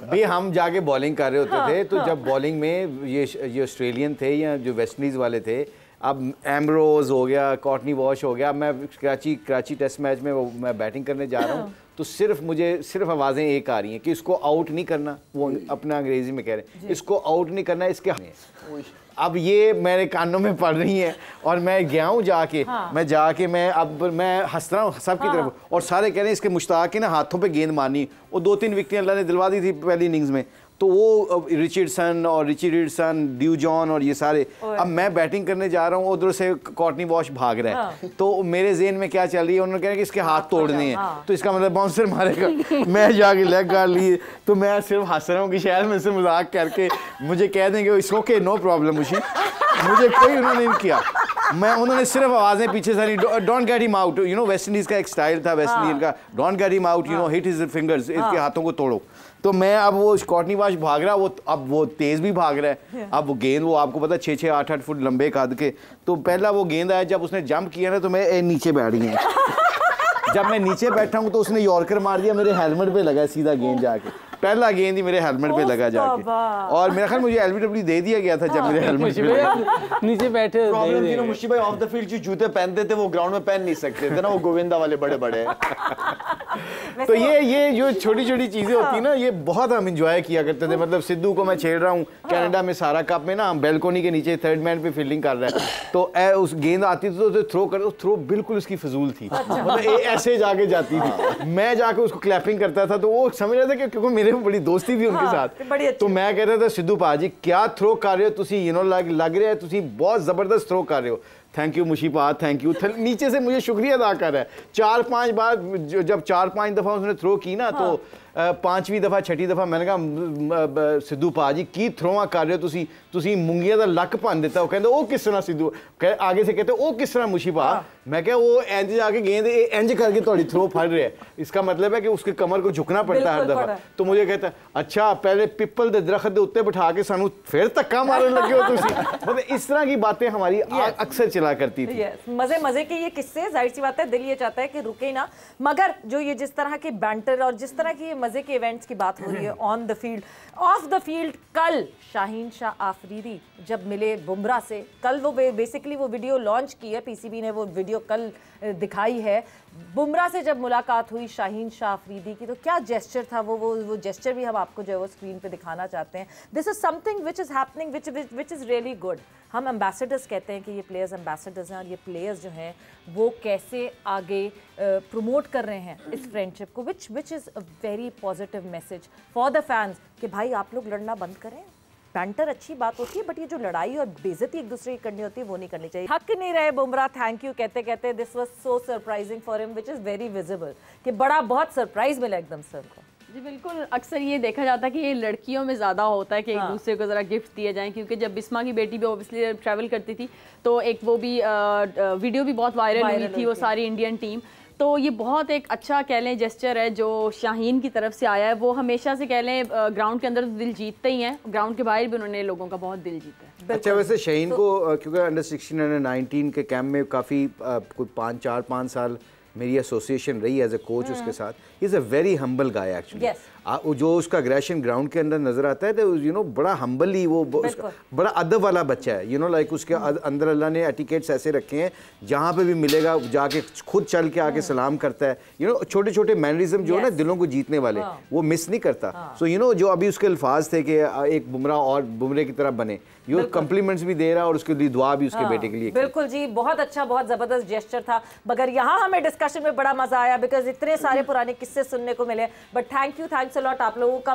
भी हम जाके बॉलिंग कर रहे होते थे, तो जब बॉलिंग में ये ऑस्ट्रेलियन थे या जो वेस्ट इंडीज़ वाले थे, अब एम्ब्रोज हो गया, कॉटनी वॉश हो गया, मैं कराची टेस्ट मैच में मैं बैटिंग करने जा रहा हूँ, तो सिर्फ आवाज़ें एक आ रही हैं कि इसको आउट नहीं करना, वो अपना अंग्रेजी में कह रहे हैं, इसको आउट नहीं करना, इसके अब ये मेरे कानों में पड़ रही है और मैं गया हूँ जाके, मैं हंस रहा हूँ सबकी तरफ, और सारे कह रहे हैं इसके मुश्ताक के ना हाथों पे गेंद मारनी, और 2-3 विकेटें अल्लाह ने दिलवा दी थी पहली इनिंग्स में, तो वो रिचर्डसन और रिचर्डसन, ड्यू जॉन और ये सारे, अब मैं बैटिंग करने जा रहा हूँ, उधर से कॉटनी वॉश भाग रहा है, तो मेरे ज़हन में क्या चल रही है, उन्होंने कहा कि इसके हाथ तोड़ने हैं, तो इसका मतलब बाउंसर मारेगा, मैं जाके लेग गार्ड लिए, तो मैं सिर्फ हंस रहा हूँ कि शायद मैं से मजाक करके मुझे कह देंगे इट्स ओके, नो प्रॉब्लम, मुझे कोई उन्होंने नहीं किया, उन्होंने सिर्फ आवाज़ें पीछे सारी, don't get him out, you know West Indies का एक स्टाइल था वेस्ट इंडीज का, don't get him out, you know hit his fingers, इसके हाथों को तोड़ो, तो मैं अब वो कॉटनी वॉश भाग रहा, अब वो तेज़ भी भाग रहा है, अब वो गेंद, वो आपको पता है 6-6, 8-8 फुट लंबे कद के, तो पहला वो गेंद आया, जब उसने जंप किया ना तो मैं नीचे बैठ गया, जब मैं नीचे बैठा हूँ तो उसने यॉर्कर मार दिया, मेरे हेलमेट पे लगा सीधा गेंद जाके, पहला गेंद ही मेरे हेलमेट पे लगा जाके, और मेरा ख्याल मुझे एलबीडब्ल्यू दे दिया गया था जब मेरे हेलमेट पे नीचे बैठे। प्रॉब्लम थी ना मुशी भाई, ऑफ द फील्ड जो जूते पहनते थे वो ग्राउंड में पहन नहीं सकते थे ना, वो गोविंदा वाले बड़े बड़े तो ये जो छोटी छोटी चीजें होती है ना, ये बहुत हम इंजॉय किया करते थे, मतलब सिद्धू को मैं छेड़ रहा हूँ कनाडा में सारा कप में ना, हम बैल्कोनी के नीचे थर्ड मैन पे फील्डिंग कर रहे हैं, तो उस गेंद आती थी तो थ्रो कर, थ्रो बिल्कुल उसकी फजूल थी, मतलब ऐसे जाके जाती थी, मैं जाके उसको क्लैपिंग करता था, तो वो समझ रहा था कि क्योंकि मेरे बड़ी दोस्ती भी उनके साथ, तो मैं कहता था सिद्धू पाजी क्या थ्रो कर रहे हो तुसी, यू नो लग रहा है तुसी बहुत जबरदस्त थ्रो कर रहे हो, थैंक यू मुशीपा, थैंक यू, नीचे से मुझे शुक्रिया अदा कर रहा है, 4-5 बार, जब 4-5 दफ़ा उसने थ्रो की ना, तो 5वीं दफ़ा 6ठी दफ़ा मैंने कहा सिद्धू पाजी की थ्रोआ कर रहे हो तुसी मुंगिया का लक भन दिता, वो कहते ओ किस तरह सिद्धू, आगे से कहते ओ किस तरह मुशीपा, मैं क्या वो इंज जाके गेंद इंज करके थोड़ी थ्रो फड़ रहे है, इसका मतलब है कि उसके कमर को झुकना पड़ता है हर दफ़ा, तो मुझे कहता है अच्छा पहले पिपल के दरख्त के उत्ते बिठा के सानू फिर धक्का मारने लगे हो तुसी, मतलब इस तरह की बातें हमारी अक्सर चला करती थी। मजे मजे के ये किस्से, जाहिर सी बात है दिल ये चाहता है कि रुके ना, मगर जो ये जिस तरह के बैंटर और जिस तरह की मजे के इवेंट्स की बात हो रही है on the field, of the field, कल शाहीन शाह आफरीदी जब मिले बुमराह से, कल वो बेसिकली वो वीडियो लॉन्च की है, पीसीबी ने वो वीडियो कल दिखाई है, बुमराह से जब मुलाकात हुई शाहीन शाह आफरीदी की, तो क्या जेस्चर था वो जेस्चर भी हम आपको जो है वो स्क्रीन पे दिखाना चाहते हैं। This is something which is happening which is really good. हम एम्बेसडर्स कहते हैं कि ये प्लेयर्स एम्बेसडर्स हैं, और ये प्लेयर्स जो हैं वो कैसे आगे प्रमोट कर रहे हैं इस फ्रेंडशिप को, which is a very positive message for the fans कि भाई आप लोग लड़ना बंद करें, बैंटर अच्छी बात होती है, बट ये जो लड़ाई और बेइज्जती एक दूसरे की करनी होती है वो नहीं करनी चाहिए। हक नहीं रहे बुमराह थैंक यू कहते कहते, this was so surprising for him, which is very visible, कि बड़ा बहुत सरप्राइज मिला एकदम से उनको। जी बिल्कुल, अक्सर ये देखा जाता है कि ये लड़कियों में ज़्यादा होता है कि एक दूसरे को ज़रा गिफ्ट दिए जाएं, क्योंकि जब बिस्मा की बेटी भी ऑब्वियसली ट्रैवल करती थी तो एक वो भी वीडियो भी बहुत वायरल हुई थी, वो सारी इंडियन टीम, तो ये बहुत एक अच्छा कह लें जेस्चर है जो शाहीन की तरफ से आया है। वो हमेशा से कह लें ग्राउंड के अंदर तो दिल जीतते ही हैं, ग्राउंड के बाहर भी उन्होंने लोगों का बहुत दिल जीता है। अच्छा वैसे शाहीन को क्योंकि अंडर 16 अंडर 19 के कैंप में काफ़ी कोई 4-5 साल मेरी एसोसिएशन रही एज ए कोच उसके साथ, he is a very humble guy actually, जो उसका अग्रेशन ग्राउंड के अंदर नजर आता है तो यू नो बड़ा हम्बली, वो बड़ा अदब वाला बच्चा है, यू नो लाइक उसके अंदर अल्लाह ने एटिकेट्स ऐसे रखे हैं, जहाँ पे भी मिलेगा जाके खुद चल के आके सलाम करता है, यू नो छोटे छोटे मैनरिज्म जो है ना दिलों को जीतने वाले वो मिस नहीं करता। सो यू नो जो अभी उसके अल्फाज थे कि एक बुमराह और बुमरे की तरह बने, ये कम्प्लीमेंट्स भी दे रहा और उसके लिए दुआ भी उसके बेटे के लिए। बिल्कुल जी, बहुत अच्छा बहुत जबरदस्त जेस्चर था, मगर यहाँ हमें डिस्कशन में बड़ा मजा आया बिकॉज इतने सारे पुराने किस्से सुनने को मिले, बट थैंक्स अ लॉट आप लोगों का।